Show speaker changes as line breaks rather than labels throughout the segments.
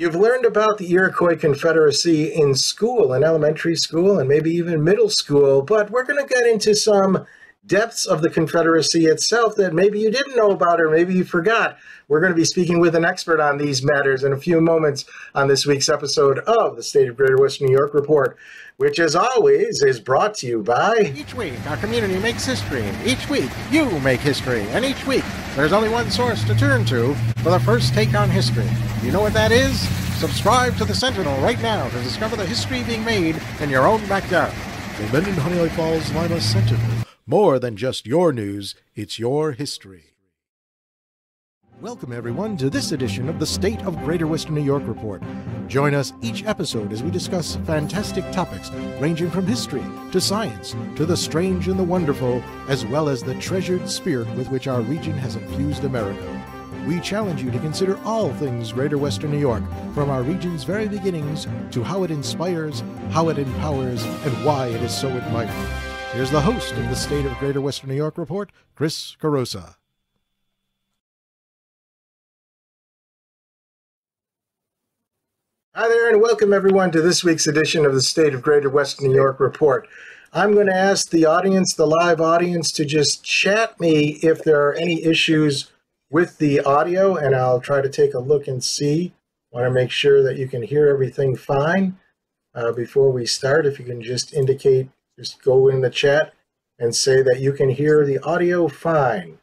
You've learned about the Iroquois Confederacy in school, in elementary school, and maybe even middle school, but we're going to get into some depths of the Confederacy itself that maybe you didn't know about or maybe you forgot. We're going to be speaking with an expert on these matters in a few moments on this week's episode of the State of Greater Western New York Report, which, as always, is brought to you by...
Each week, our community makes history. Each week, you make history. And each week, there's only one source to turn to for the first take on history. You know what that is? Subscribe to the Sentinel right now to discover the history being made in your own backyard.
The Linden Honey Falls Lima Sentinel. More than just your news, it's your history. Welcome, everyone, to this edition of the State of Greater Western New York Report. Join us each episode as we discuss fantastic topics ranging from history to science to the strange and the wonderful, as well as the treasured spirit with which our region has infused America. We challenge you to consider all things Greater Western New York, from our region's very beginnings to how it inspires, how it empowers, and why it is so admired. Here's the host of the State of Greater Western New York Report, Chris Carosa.
Hi there, and welcome everyone to this week's edition of the State of Greater Western New York Report. I'm going to ask the audience, the live audience, to just chat me if there are any issues with the audio, and I'll try to take a look and see. I want to make sure that you can hear everything fine. Before we start, if you can just indicate, just go in the chat and say that you can hear the audio fine.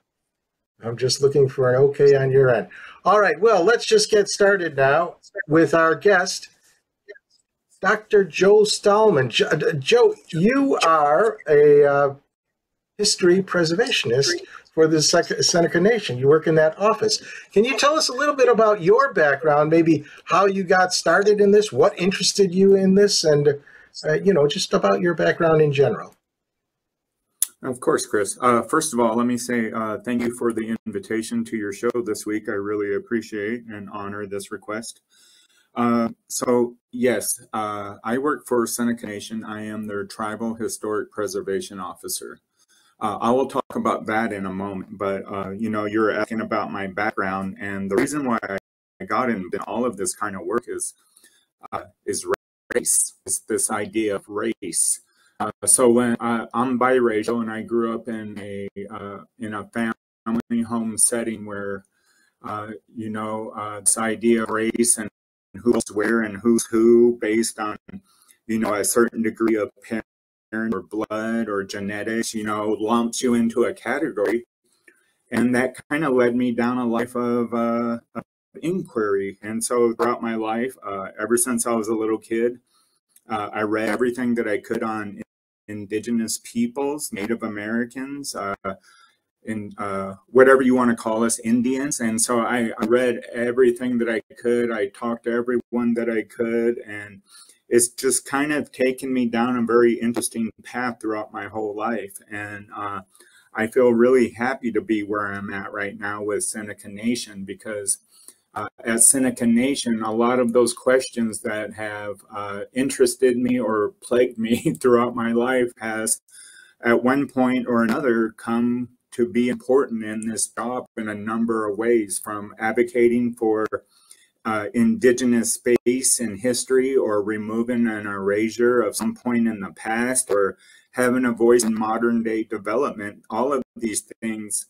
I'm just looking for an okay on your end. All right, well, let's just get started now with our guest, Dr. Joe Stahlman. Joe, you are a history preservationist for the Seneca Nation. You work in that office. Can you tell us a little bit about your background, maybe how you got started in this, what interested you in this, and, just about your background in general?
Of course, Chris. First of all, let me say thank you for the invitation to your show this week. I really appreciate and honor this request. So, yes, I work for Seneca Nation. I am their Tribal Historic Preservation Officer. I will talk about that in a moment, but, you're asking about my background, and the reason why I got into all of this kind of work is race. It's this idea of race. So when I'm biracial, and I grew up in a family home setting where, this idea of race and who's where and who's who based on, a certain degree of parent or blood or genetics, lumps you into a category. And that kind of led me down a life of inquiry. And so throughout my life, ever since I was a little kid, I read everything that I could on indigenous peoples, Native Americans, and whatever you want to call us, Indians. And so I read everything that I could. I talked to everyone that I could. And it's just kind of taken me down a very interesting path throughout my whole life. And I feel really happy to be where I'm at right now with Seneca Nation, because at Seneca Nation, a lot of those questions that have interested me or plagued me throughout my life has, at one point or another, come to be important in this job in a number of ways, from advocating for indigenous space in history, or removing an erasure of some point in the past, or having a voice in modern day development. All of these things,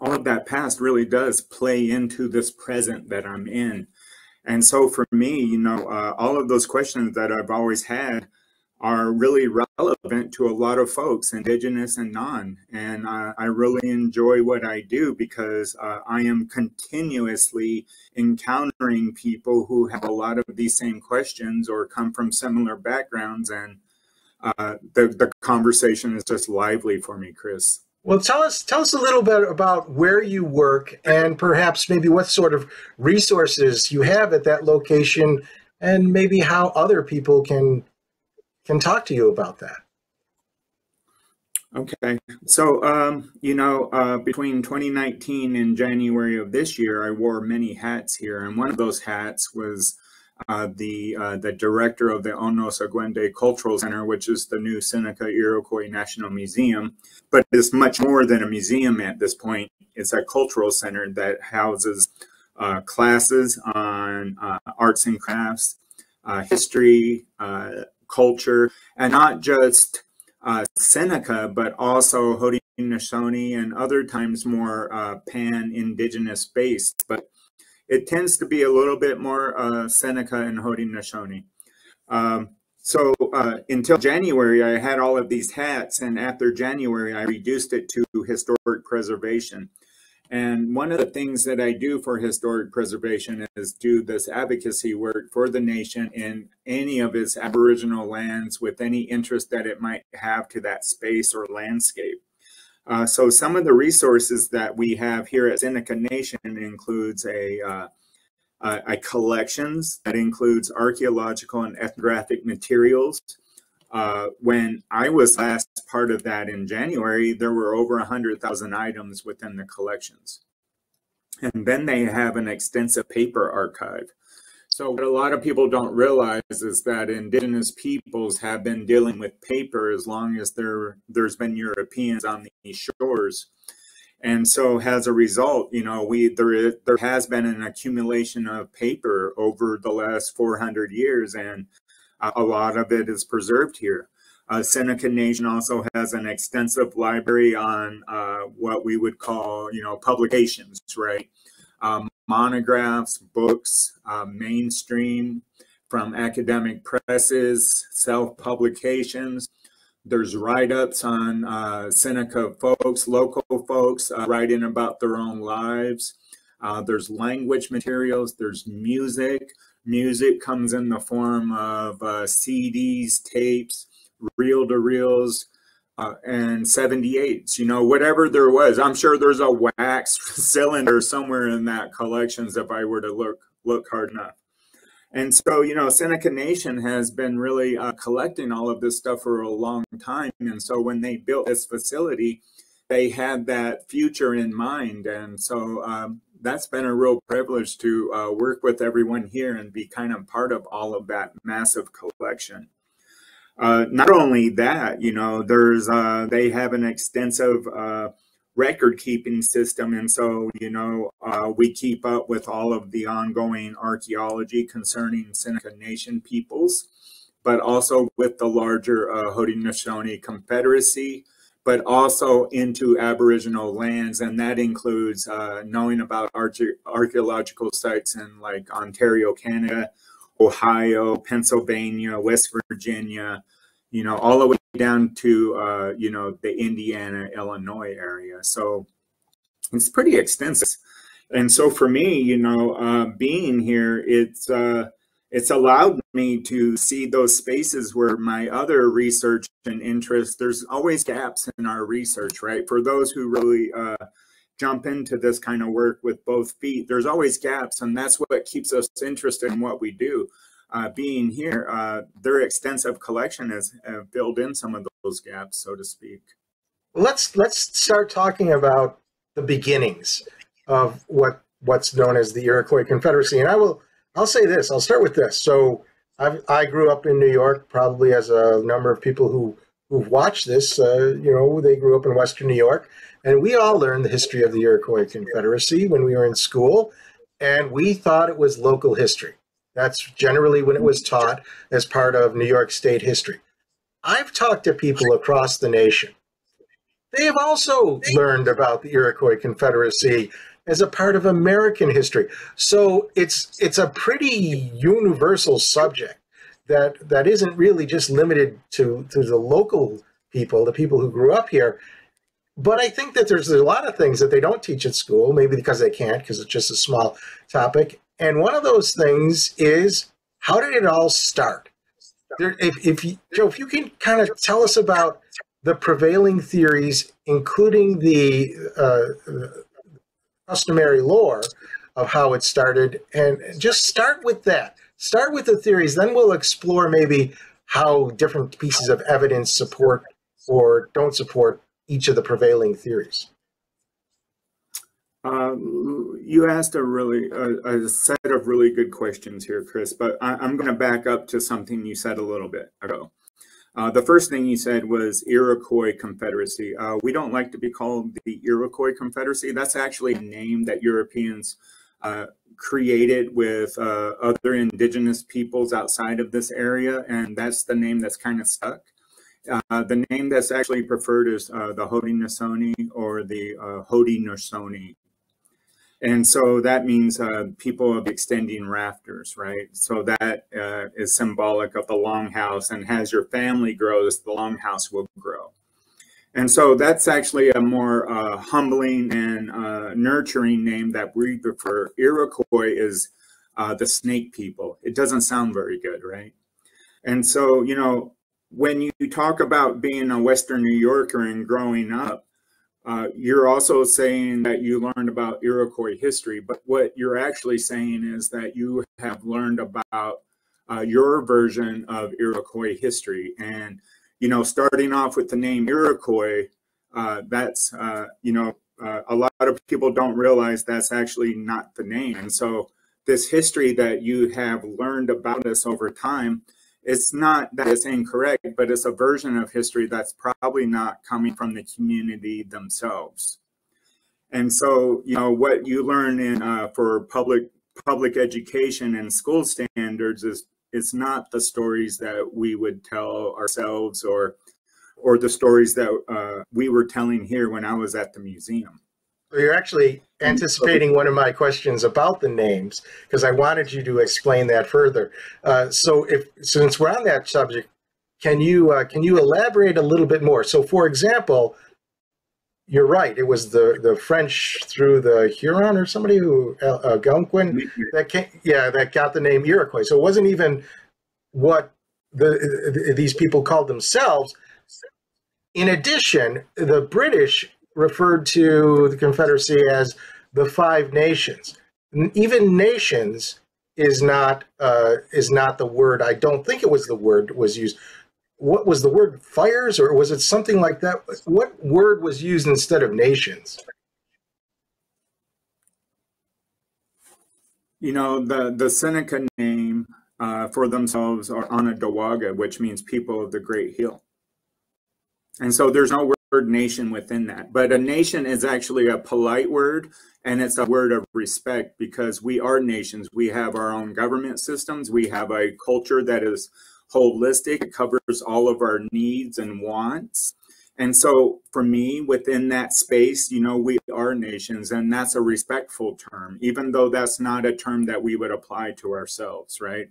all of that past really does play into this present that I'm in. And so for me, all of those questions that I've always had are really relevant to a lot of folks, indigenous and non. And I really enjoy what I do, because I am continuously encountering people who have a lot of these same questions or come from similar backgrounds. And the conversation is just lively for me, Chris.
Well, tell us a little bit about where you work, and perhaps maybe what sort of resources you have at that location, and maybe how other people can talk to you about that.
Okay. So, between 2019 and January of this year, I wore many hats here. And one of those hats was the director of the Haudenosaunee Cultural Center, which is the new Seneca Iroquois National Museum. But it's much more than a museum at this point. It's a cultural center that houses classes on arts and crafts, history, culture, and not just Seneca, but also Haudenosaunee and other times more pan-indigenous based. But it tends to be a little bit more Seneca and Haudenosaunee. So until January, I had all of these hats, and after January, I reduced it to historic preservation. And one of the things that I do for historic preservation is do this advocacy work for the nation in any of its Aboriginal lands with any interest that it might have to that space or landscape. So some of the resources that we have here at Seneca Nation includes a collections that includes archaeological and ethnographic materials. When I was last part of that in January, there were over 100,000 items within the collections. And then they have an extensive paper archive. So what a lot of people don't realize is that indigenous peoples have been dealing with paper as long as there's been Europeans on these shores. And so as a result, you know, there has been an accumulation of paper over the last 400 years, and a lot of it is preserved here. Seneca Nation also has an extensive library on what we would call, you know, publications, right? Monographs, books, mainstream, from academic presses, self-publications. There's write-ups on Seneca folks, local folks writing about their own lives. There's language materials, there's music. Music comes in the form of CDs, tapes, reel-to-reels, and 78s, you know, whatever there was. I'm sure there's a wax cylinder somewhere in that collections if I were to look hard enough. And so, you know, Seneca Nation has been really collecting all of this stuff for a long time. And so when they built this facility, they had that future in mind. And so that's been a real privilege to work with everyone here and be kind of part of all of that massive collection. Not only that, you know, they have an extensive record keeping system. And so, you know, we keep up with all of the ongoing archaeology concerning Seneca Nation peoples, but also with the larger Haudenosaunee confederacy, but also into Aboriginal lands. And that includes knowing about archaeological sites in like Ontario, Canada, Ohio, Pennsylvania, West Virginia, you know, all the way down to, you know, the Indiana, Illinois area. So it's pretty extensive. And so for me, you know, being here, it's allowed me to see those spaces where my other research and interest, there's always gaps in our research, right? For those who really jump into this kind of work with both feet, there's always gaps, and that's what keeps us interested in what we do. Being here, their extensive collection has filled in some of those gaps, so to speak.
Let's start talking about the beginnings of what's known as the Iroquois Confederacy. And I'll say this. I'll start with this. So I grew up in New York, probably as a number of people who've watched this. You know, they grew up in Western New York, and we all learned the history of the Iroquois Confederacy when we were in school, and we thought it was local history. That's generally when it was taught as part of New York State history. I've talked to people across the nation. They have also learned about the Iroquois Confederacy as a part of American history. So it's a pretty universal subject that isn't really just limited to the local people, the people who grew up here. But I think that there's a lot of things that they don't teach at school, maybe because they can't, because it's just a small topic. And one of those things is, how did it all start? Joe, if you can kind of tell us about the prevailing theories, including the customary lore of how it started, and just start with that. Start with the theories, then we'll explore maybe how different pieces of evidence support or don't support each of the prevailing theories.
You asked a set of really good questions here, Chris, but I'm going to back up to something you said a little bit ago. The first thing you said was Iroquois Confederacy. We don't like to be called the Iroquois Confederacy. That's actually a name that Europeans created with other indigenous peoples outside of this area, and that's the name that's kind of stuck. The name that's actually preferred is the Haudenosaunee or the Haudenosaunee. And so that means people of extending rafters, right? So that is symbolic of the longhouse, and as your family grows, the longhouse will grow. And so that's actually a more humbling and nurturing name that we prefer. Iroquois is the snake people. It doesn't sound very good, right? And so, you know, when you talk about being a Western New Yorker and growing up, you're also saying that you learned about Iroquois history, but what you're actually saying is that you have learned about your version of Iroquois history. And you know, starting off with the name Iroquois, that's, you know, a lot of people don't realize that's actually not the name. And so this history that you have learned about us over time, it's not that it's incorrect, but it's a version of history that's probably not coming from the community themselves. And so, you know, what you learn in for public education and school standards is it's not the stories that we would tell ourselves or the stories that we were telling here when I was at the museum.
So you're actually anticipating one of my questions about the names, because I wanted you to explain that further. So since we're on that subject, can you elaborate a little bit more? So for example, you're right. It was the French through the Huron or somebody who Algonquin that got the name Iroquois. So it wasn't even what these people called themselves. In addition, the British referred to the Confederacy as the Five Nations. Even nations is not the word. I don't think it was the word was used. What was the word? Fires, or was it something like that? What word was used instead of nations?
You know, the Seneca name for themselves are Onondaga, which means people of the Great Hill. And so there's no word nation within that. But a nation is actually a polite word, and it's a word of respect because we are nations. We have our own government systems. We have a culture that is holistic. It covers all of our needs and wants. And so for me, within that space, you know, we are nations, and that's a respectful term, even though that's not a term that we would apply to ourselves, right?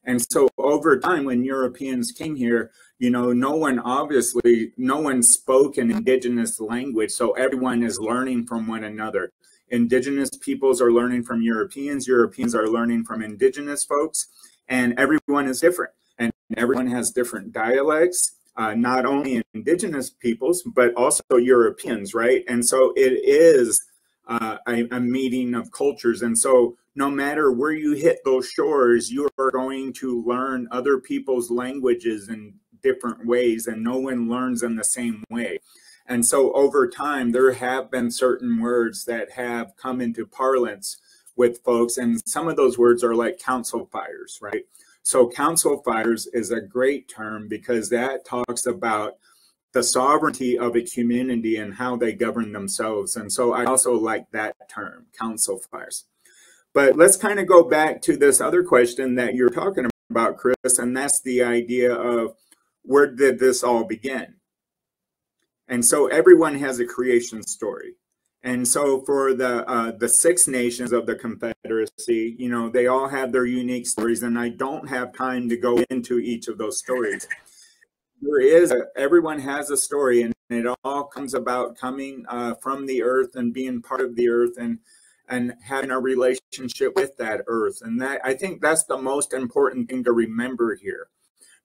And so over time, when Europeans came here, you know, no one spoke an indigenous language. So everyone is learning from one another. Indigenous peoples are learning from Europeans. Europeans are learning from indigenous folks, and everyone is different. And everyone has different dialects, not only indigenous peoples, but also Europeans, right? And so it is a meeting of cultures. And so no matter where you hit those shores, you are going to learn other people's languages in different ways, and no one learns in the same way. And so over time, there have been certain words that have come into parlance with folks, and some of those words are like council fires, right? So council fires is a great term because that talks about the sovereignty of a community and how they govern themselves. And so I also like that term, council fires. But let's kind of go back to this other question that you're talking about, Chris, and that's the idea of where did this all begin? And so everyone has a creation story. And so for the 6 nations of the Confederacy, you know, they all have their unique stories, and I don't have time to go into each of those stories. Everyone has a story, and it all comes about coming from the earth and being part of the earth and having a relationship with that earth. And that, I think that's the most important thing to remember here,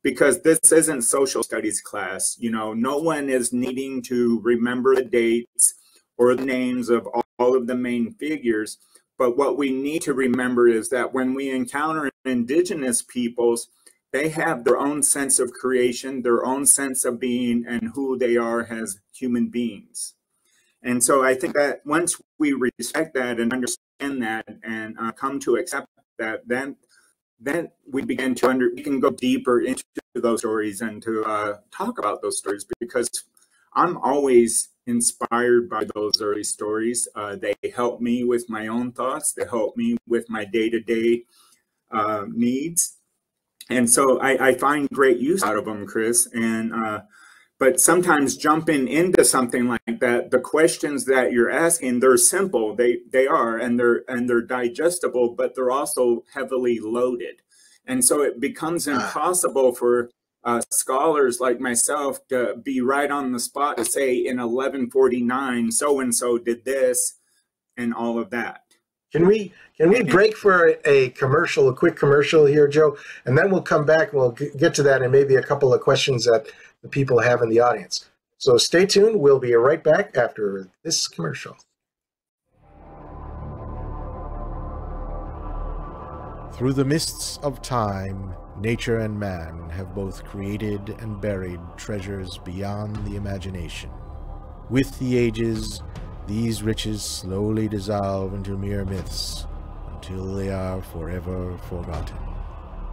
because this isn't social studies class. You know, no one is needing to remember the dates or the names of all of the main figures. But what we need to remember is that when we encounter indigenous peoples, they have their own sense of creation, their own sense of being, and who they are as human beings. And so I think that once we respect that and understand that and come to accept that, then we begin to we can go deeper into those stories and to talk about those stories, because I'm always inspired by those early stories. They help me with my own thoughts. They help me with my day-to-day needs. And so I find great use out of them, Chris. And but sometimes jumping into something like that, the questions that you're asking, they're simple. They are, and they're digestible, but they're also heavily loaded. And so it becomes impossible for scholars like myself to be right on the spot to say in 1149 so and so did this and all of that.
Can we break for a quick commercial here, Joe, and then we'll come back and we'll get to that and maybe a couple of questions that the people have in the audience. So stay tuned. We'll be right back after this commercial.
Through the mists of time, nature and man have both created and buried treasures beyond the imagination. With the ages, these riches slowly dissolve into mere myths until they are forever forgotten.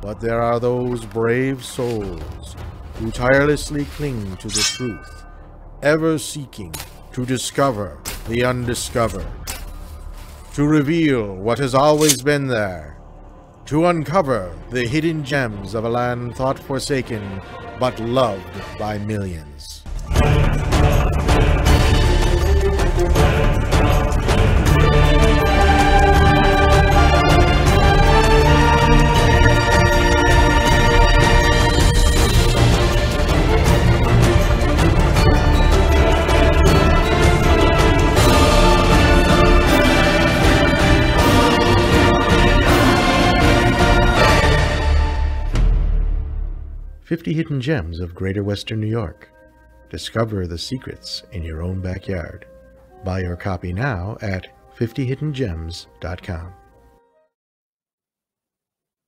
But there are those brave souls who tirelessly cling to the truth, ever seeking to discover the undiscovered, to reveal what has always been there, to uncover the hidden gems of a land thought forsaken but loved by millions. 50 Hidden Gems of Greater Western New York. Discover the secrets in your own backyard. Buy your copy now at 50hiddengems.com.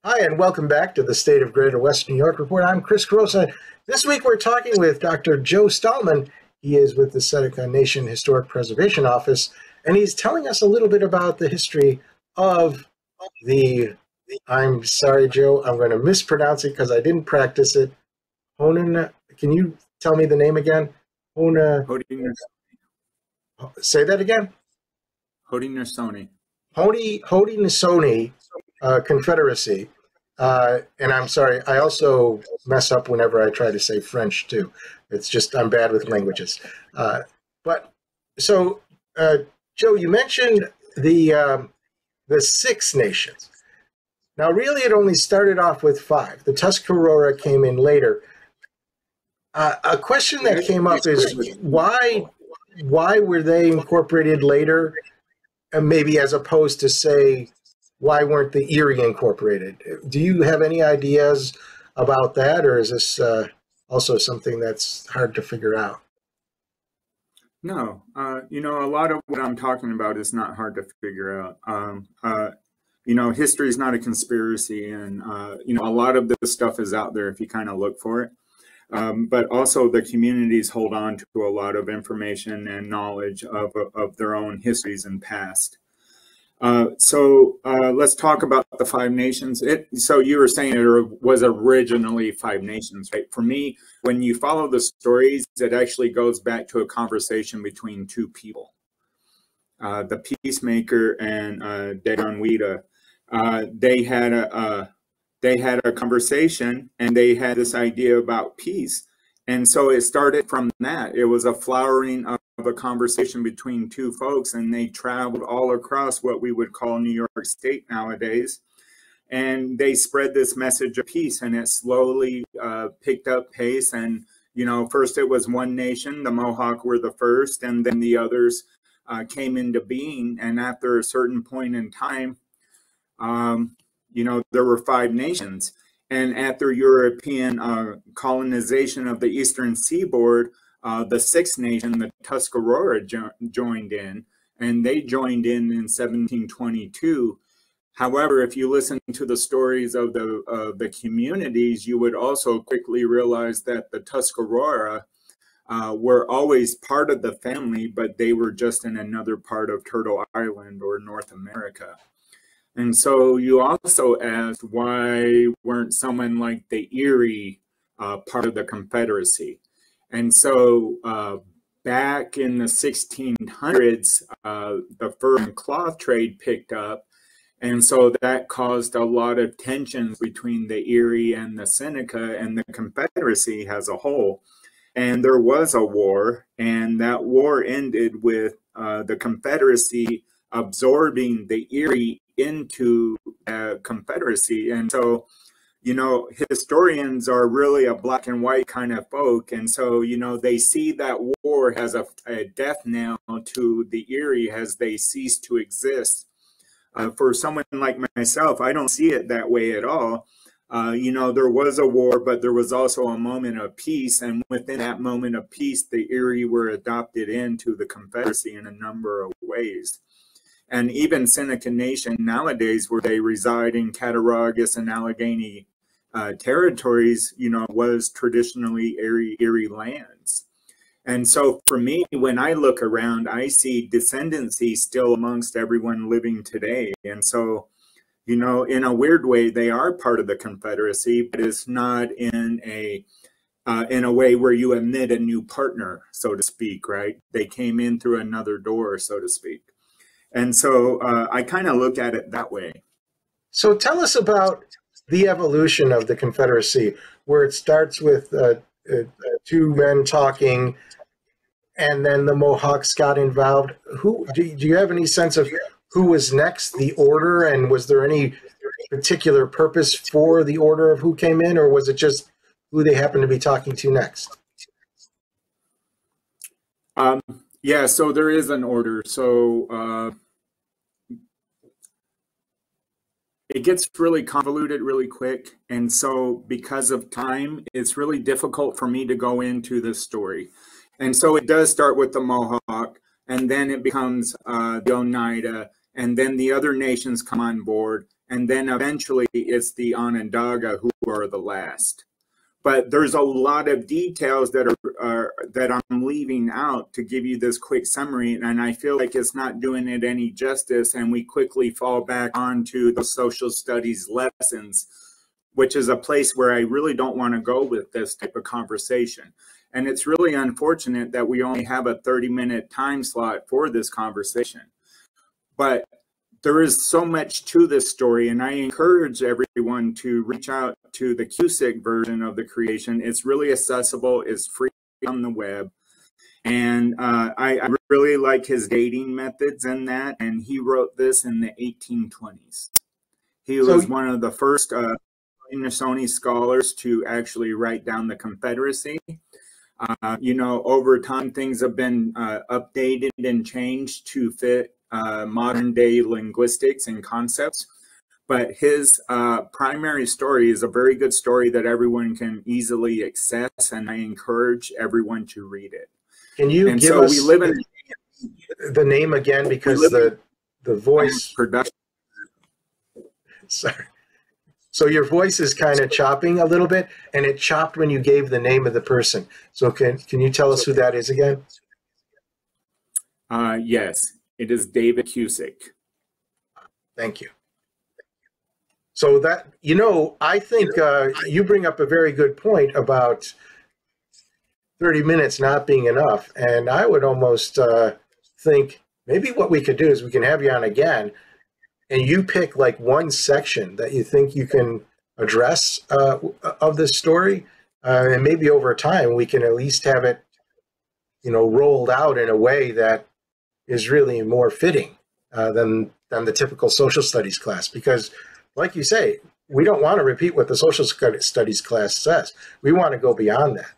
Hi, and welcome back to the State of Greater Western New York Report. I'm Chris Carosa. This week we're talking with Dr. Joe Stahlman. He is with the Seneca Nation Historic Preservation Office, and he's telling us a little bit about the history of I'm sorry, Joe, I'm going to mispronounce it because I didn't practice it. Can you tell me the name again? Say that again?
Haudenosaunee.
Haudenosaunee Confederacy. And I'm sorry, I also mess up whenever I try to say French too. It's just, I'm bad with languages. So, Joe, you mentioned the 6 nations. Now, really, it only started off with 5. The Tuscarora came in later. A question that came up is why were they incorporated later, and maybe as opposed to, say, why weren't the Erie incorporated? Do you have any ideas about that, or is this also something that's hard to figure out?
No, a lot of what I'm talking about is not hard to figure out. History is not a conspiracy, and a lot of this stuff is out there if you kind of look for it. But also the communities hold on to a lot of information and knowledge of their own histories and past. So let's talk about the 5 nations. So you were saying it was originally 5 nations, right? For me, when you follow the stories, it actually goes back to a conversation between 2 people, the peacemaker and Dagonweeda. They had a conversation, and they had this idea about peace. And so it started from that. It was a flowering of a conversation between 2 folks, and they traveled all across what we would call New York State nowadays. And they spread this message of peace, and it slowly picked up pace. And, first it was one nation, the Mohawk were the first, and then the others came into being. And after a certain point in time, there were 5 nations. And after European colonization of the eastern seaboard, the 6th nation, the Tuscarora, joined in, and they joined in 1722. However, if you listen to the stories of the communities, you would also quickly realize that the Tuscarora were always part of the family, but they were just in another part of Turtle Island or North America. And so you also asked, why weren't someone like the Erie part of the Confederacy? And so back in the 1600s, the fur and cloth trade picked up. And so that caused a lot of tensions between the Erie and the Seneca and the Confederacy as a whole. And there was a war, and that war ended with the Confederacy absorbing the Erie into the Confederacy. And so, you know, historians are really a black and white kind of folk. And so, you know, they see that war as a death knell to the Erie as they cease to exist. For someone like myself, I don't see it that way at all. You know, there was a war, but there was also a moment of peace. And within that moment of peace, the Erie were adopted into the Confederacy in a number of ways. And even Seneca Nation nowadays, where they reside in Cattaraugus and Allegheny territories, you know, was traditionally Erie lands. And so for me, when I look around, I see descendancy still amongst everyone living today. And so, you know, in a weird way, they are part of the Confederacy, but it's not in a way where you admit a new partner, so to speak, right? They came in through another door, so to speak. And so I kind of look at it that way.
So tell us about the evolution of the Confederacy, where it starts with two men talking, and then the Mohawks got involved. Who do you have any sense of who was next, the order, and was there any particular purpose for the order of who came in, or was it just who they happened to be talking to next?
Yeah, so there is an order. So it gets really convoluted really quick. And so because of time, it's really difficult for me to go into this story. And so it does start with the Mohawk, and then it becomes the Oneida, and then the other nations come on board, and then eventually it's the Onondaga who are the last. But there's a lot of details that I'm leaving out to give you this quick summary, and I feel like it's not doing it any justice, and we quickly fall back onto the social studies lessons, which is a place where I really don't want to go with this type of conversation. And it's really unfortunate that we only have a 30-minute time slot for this conversation. But there is so much to this story, and I encourage everyone to reach out to the Cusick version of the creation. It's really accessible, it's free on the web. And I really like his dating methods in that, and he wrote this in the 1820s. He was one of the first Haudenosaunee scholars to actually write down the Confederacy. You know, over time, things have been updated and changed to fit modern day linguistics and concepts. But his primary story is a very good story that everyone can easily access, and I encourage everyone to read it.
Can you give us the name again, because the voice
production.
Sorry. So your voice is kind of chopping a little bit, and it chopped when you gave the name of the person. So can you tell us who that is again?
Yes, it is David Cusick.
Thank you. So that, you know, I think you bring up a very good point about 30 minutes not being enough. And I would almost think maybe what we could do is we can have you on again, and you pick like one section that you think you can address of this story, and maybe over time we can at least have it, you know, rolled out in a way that is really more fitting than the typical social studies class. Because, like you say, we don't want to repeat what the social studies class says. We want to go beyond that.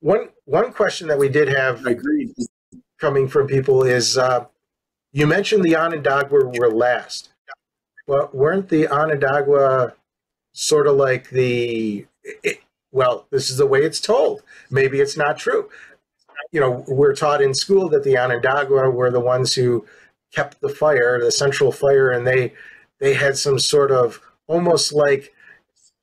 One question that we did have coming from people is, you mentioned the Onondaga were last. Well, weren't the Onondaga sort of like well, this is the way it's told. Maybe it's not true. You know, we're taught in school that the Onondaga were the ones who kept the fire, the central fire, and they had some sort of almost like,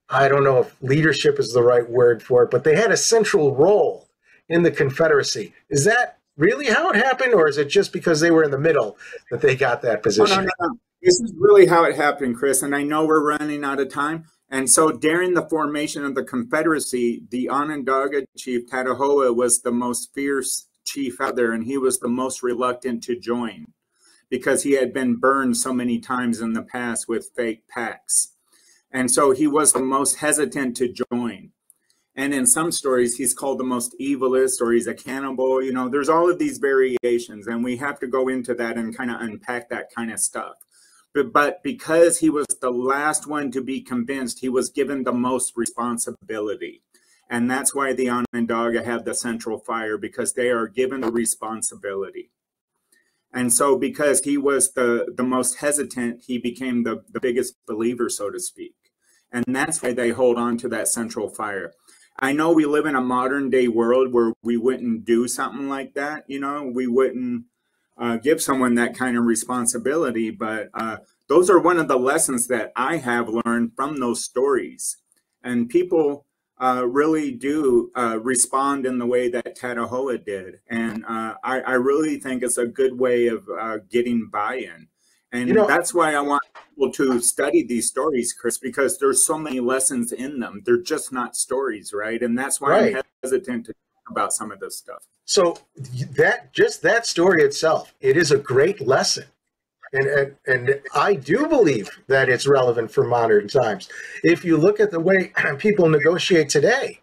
I don't know if leadership is the right word for it, but they had a central role in the Confederacy. Is that really how it happened, or is it just because they were in the middle that they got that position?
No. This is really how it happened, Chris, and I know we're running out of time. And so during the formation of the Confederacy, the Onondaga chief Patahoa was the most fierce chief out there, and he was the most reluctant to join because he had been burned so many times in the past with fake pacts. And so he was the most hesitant to join. And in some stories, he's called the most evilest, or he's a cannibal. You know, there's all of these variations, and we have to go into that and kind of unpack that kind of stuff. But because he was the last one to be convinced, he was given the most responsibility. And that's why the Onondaga have the central fire, because they are given the responsibility. And so because he was the most hesitant, he became the biggest believer, so to speak. And that's why they hold on to that central fire. I know we live in a modern day world where we wouldn't do something like that. You know, we wouldn't give someone that kind of responsibility. But those are one of the lessons that I have learned from those stories. And people really do respond in the way that Tatahoa did. And I really think it's a good way of getting buy-in. And that's why I want people to study these stories, Chris, because there's so many lessons in them. They're just not stories, right? And that's why I'm hesitant to talk about some of this stuff.
So that story itself, it is a great lesson. And I do believe that it's relevant for modern times. If you look at the way people negotiate today,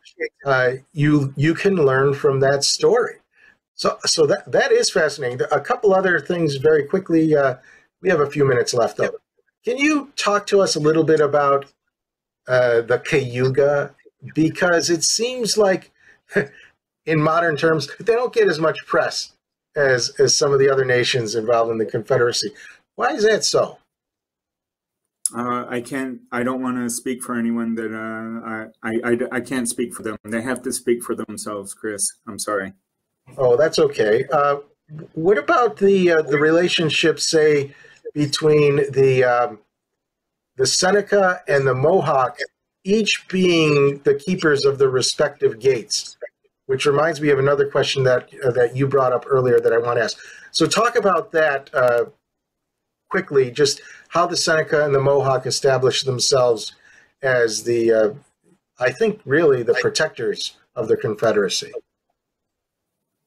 you can learn from that story. So that is fascinating. A couple other things very quickly. We have a few minutes left, though. Can you talk to us a little bit about the Cayuga? Because it seems like, in modern terms, they don't get as much press as some of the other nations involved in the Confederacy. Why is that so?
I don't want to speak for anyone that I can't speak for them. They have to speak for themselves, Chris. I'm sorry.
Oh, that's okay. What about the relationship, say, between the Seneca and the Mohawk, each being the keepers of the respective gates? Which reminds me of another question that you brought up earlier that I want to ask. So talk about that quickly, just how the Seneca and the Mohawk established themselves as the, I think, really the protectors of the Confederacy.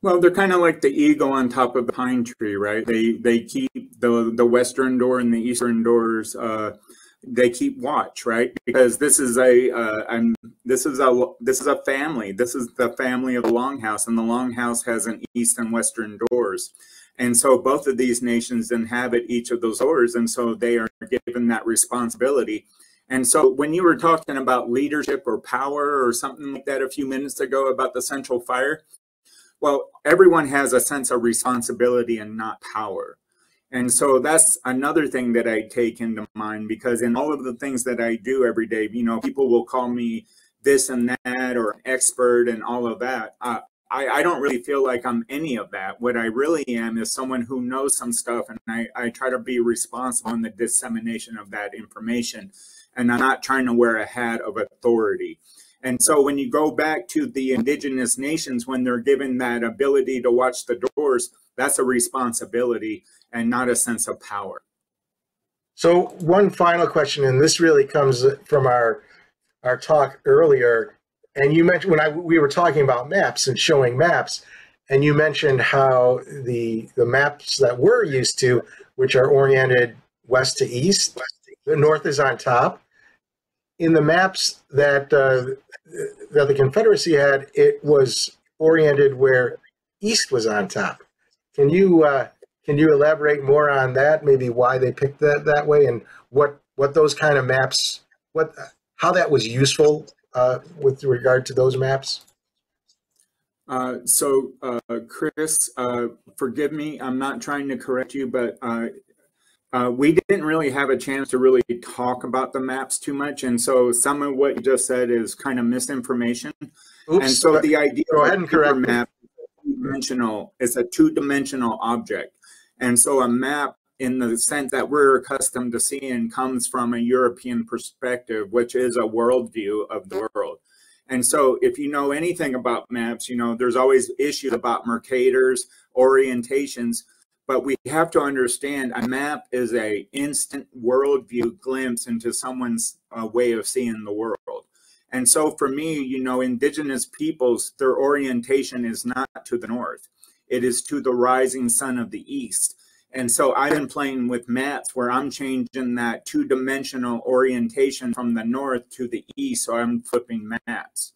Well, they're kind of like the eagle on top of the pine tree, right? They keep the western door and the eastern doors. They keep watch, right? Because this is a family. This is the family of the Longhouse, and the Longhouse has an east and western doors. And so both of these nations inhabit each of those doors, and so they are given that responsibility. And so when you were talking about leadership or power or something like that a few minutes ago about the central fire, well, everyone has a sense of responsibility and not power. And so that's another thing that I take into mind, because in all of the things that I do every day, you know, people will call me this and that or an expert and all of that. I don't really feel like I'm any of that. What I really am is someone who knows some stuff, and I try to be responsible in the dissemination of that information. And I'm not trying to wear a hat of authority. And so when you go back to the indigenous nations, when they're given that ability to watch the doors, that's a responsibility and not a sense of power.
So one final question, and this really comes from our talk earlier. And you mentioned we were talking about maps and showing maps, and you mentioned how the maps that we're used to, which are oriented west to east, the north is on top. In the maps that the Confederacy had, it was oriented where east was on top. Can you elaborate more on that? Maybe why they picked that way, and what those kind of maps, how that was useful with regard to those maps?
Chris, forgive me, I'm not trying to correct you, but we didn't really have a chance to really talk about the maps too much. And so some of what you just said is kind of misinformation.
Oops,
and so the idea
go ahead and correct me.
Map is a two-dimensional object. And so a map, in the sense that we're accustomed to seeing, comes from a European perspective, which is a worldview of the world. And so if you know anything about maps, you know, there's always issues about Mercator's orientations, but we have to understand a map is a instant worldview glimpse into someone's way of seeing the world. And so for me, you know, indigenous peoples, their orientation is not to the north. it is to the rising sun of the east. And so I've been playing with maps where I'm changing that two-dimensional orientation from the north to the east, so I'm flipping maps.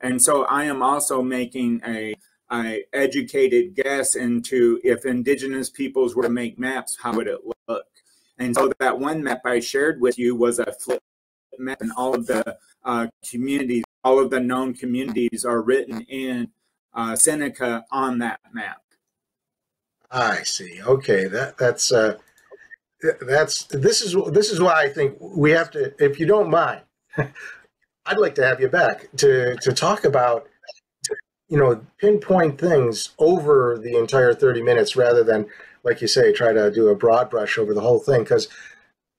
And so I am also making a educated guess into, if indigenous peoples were to make maps, how would it look? And so that one map I shared with you was a flip map, and all of the communities, all of the known communities are written in Seneca on that map.
I see. Okay, this is why I think we have to, if you don't mind, I'd like to have you back to talk about, pinpoint things over the entire 30 minutes rather than, like you say, try to do a broad brush over the whole thing, because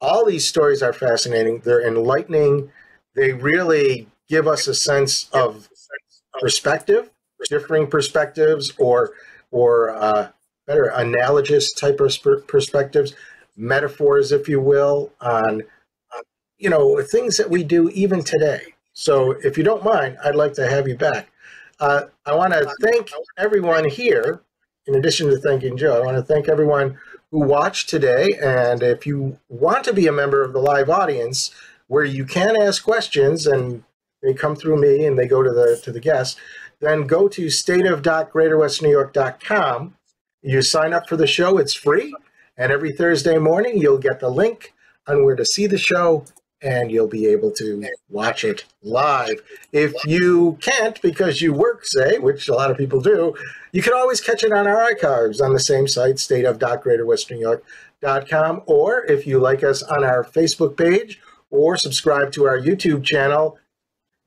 all these stories are fascinating. They're enlightening. They really give us a sense of perspective, differing perspectives, or better analogous type of perspectives, metaphors, if you will, on things that we do even today. So if you don't mind, I'd like to have you back. I want to thank everyone here. In addition to thanking Joe, I want to thank everyone who watched today. And if you want to be a member of the live audience, where you can ask questions and they come through me and they go to the guest, then go to stateof.greaterwestnewyork.com. You sign up for the show, it's free. And every Thursday morning, you'll get the link on where to see the show, and you'll be able to watch it live. If you can't because you work, say, which a lot of people do, you can always catch it on our archives on the same site, stateof.greaterwestnewyork.com. Or if you like us on our Facebook page or subscribe to our YouTube channel,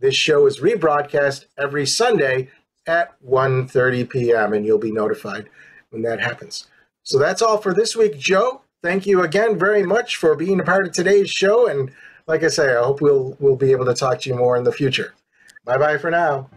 this show is rebroadcast every Sunday at 1:30 p.m., and you'll be notified when that happens. So that's all for this week, Joe. Thank you again very much for being a part of today's show. And like I say, I hope we'll be able to talk to you more in the future. Bye-bye for now.